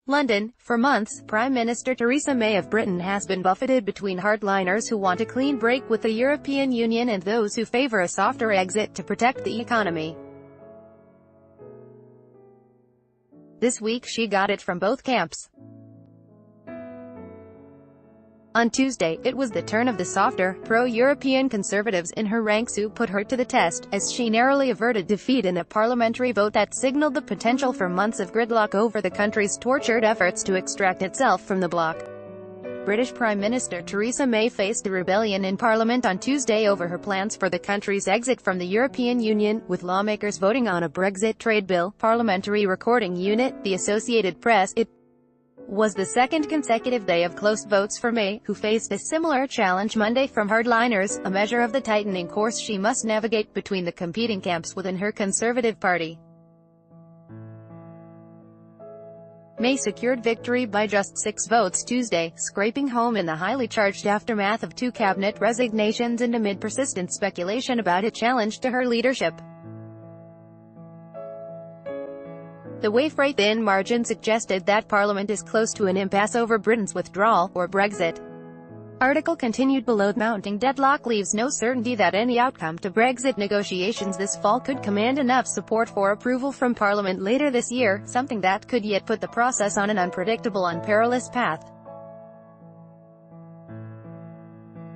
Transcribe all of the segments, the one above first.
London. For months, Prime Minister Theresa May of Britain has been buffeted between hardliners who want a clean break with the European Union and those who favour a softer exit to protect the economy. This week she got it from both camps. On Tuesday, it was the turn of the softer, pro-European conservatives in her ranks who put her to the test, as she narrowly averted defeat in a parliamentary vote that signalled the potential for months of gridlock over the country's tortured efforts to extract itself from the bloc. British Prime Minister Theresa May faced a rebellion in Parliament on Tuesday over her plans for the country's exit from the European Union, with lawmakers voting on a Brexit trade bill. Parliamentary Recording Unit, the Associated Press. It was the second consecutive day of close votes for May, who faced a similar challenge Monday from hardliners, a measure of the tightening course she must navigate between the competing camps within her Conservative Party. May secured victory by just 6 votes Tuesday, scraping home in the highly charged aftermath of 2 cabinet resignations and amid persistent speculation about a challenge to her leadership. The wafer-thin margin suggested that Parliament is close to an impasse over Britain's withdrawal, or Brexit. Article continued below. Mounting deadlock leaves no certainty that any outcome to Brexit negotiations this fall could command enough support for approval from Parliament later this year, something that could yet put the process on an unpredictable and perilous path.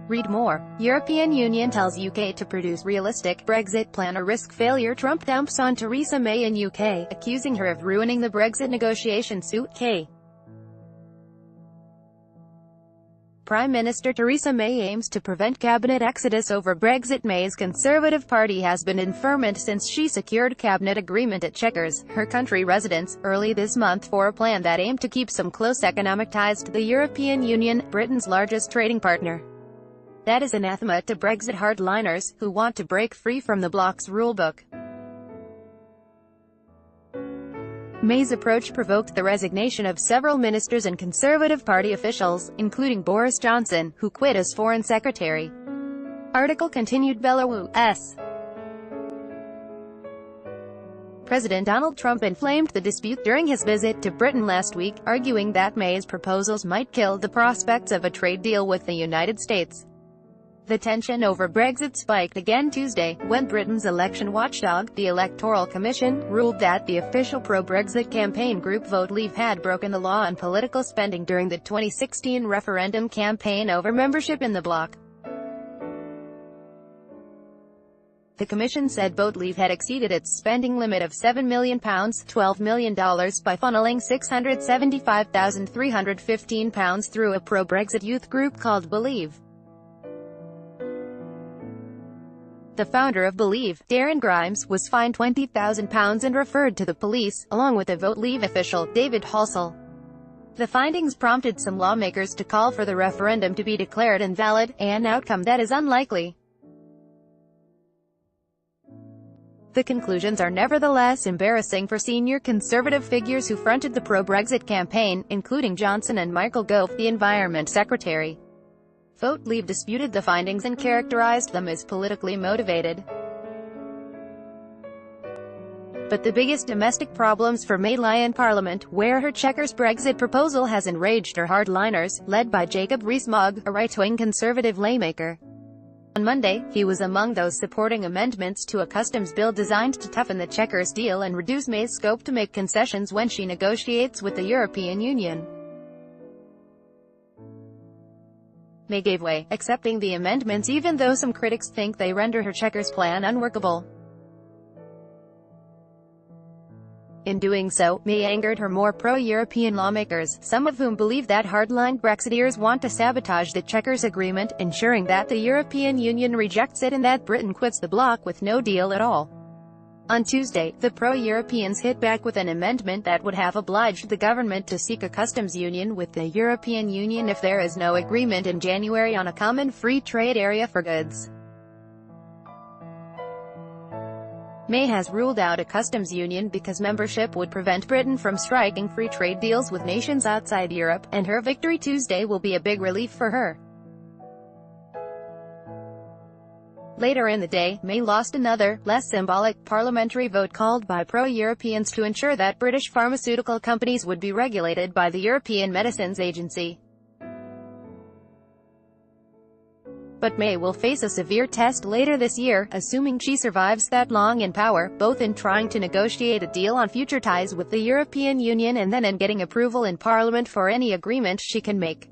Read more. European Union tells UK to produce realistic Brexit plan or risk failure. Trump dumps on Theresa May in UK, accusing her of ruining the Brexit negotiation suit. Prime Minister Theresa May aims to prevent cabinet exodus over Brexit. May's Conservative Party has been in ferment since she secured cabinet agreement at Chequers, her country residence, early this month for a plan that aimed to keep some close economic ties to the European Union, Britain's largest trading partner. That is anathema to Brexit hardliners, who want to break free from the bloc's rulebook. May's approach provoked the resignation of several ministers and Conservative Party officials, including Boris Johnson, who quit as Foreign Secretary. Article continued. Belarus. President Donald Trump inflamed the dispute during his visit to Britain last week, arguing that May's proposals might kill the prospects of a trade deal with the United States. The tension over Brexit spiked again Tuesday, when Britain's election watchdog, the Electoral Commission, ruled that the official pro-Brexit campaign group Vote Leave had broken the law on political spending during the 2016 referendum campaign over membership in the bloc. The Commission said Vote Leave had exceeded its spending limit of £7 million, $12 million, by funneling £675,315 through a pro-Brexit youth group called Believe. The founder of Believe, Darren Grimes, was fined £20,000 and referred to the police, along with a Vote Leave official, David Halsall. The findings prompted some lawmakers to call for the referendum to be declared invalid, an outcome that is unlikely. The conclusions are nevertheless embarrassing for senior Conservative figures who fronted the pro-Brexit campaign, including Johnson and Michael Gove, the Environment Secretary. Vote Leave disputed the findings and characterized them as politically motivated. But the biggest domestic problems for May lie in Parliament, where her Chequers Brexit proposal has enraged her hardliners, led by Jacob Rees-Mogg, a right-wing Conservative lawmaker. On Monday, he was among those supporting amendments to a customs bill designed to toughen the Chequers deal and reduce May's scope to make concessions when she negotiates with the European Union. May gave way, accepting the amendments even though some critics think they render her Chequers plan unworkable. In doing so, May angered her more pro-European lawmakers, some of whom believe that hardline Brexiteers want to sabotage the Chequers agreement, ensuring that the European Union rejects it and that Britain quits the bloc with no deal at all. On Tuesday, the pro-Europeans hit back with an amendment that would have obliged the government to seek a customs union with the European Union if there is no agreement in January on a common free trade area for goods. May has ruled out a customs union because membership would prevent Britain from striking free trade deals with nations outside Europe, and her victory Tuesday will be a big relief for her. Later in the day, May lost another, less symbolic, parliamentary vote called by pro-Europeans to ensure that British pharmaceutical companies would be regulated by the European Medicines Agency. But May will face a severe test later this year, assuming she survives that long in power, both in trying to negotiate a deal on future ties with the European Union and then in getting approval in Parliament for any agreement she can make.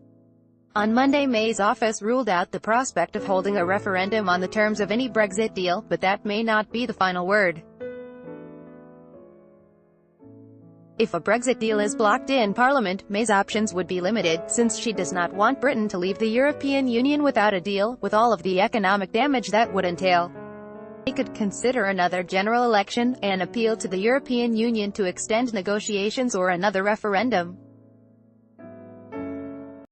On Monday, May's office ruled out the prospect of holding a referendum on the terms of any Brexit deal, but that may not be the final word. If a Brexit deal is blocked in Parliament, May's options would be limited, since she does not want Britain to leave the European Union without a deal, with all of the economic damage that would entail. May could consider another general election, an appeal to the European Union to extend negotiations, or another referendum.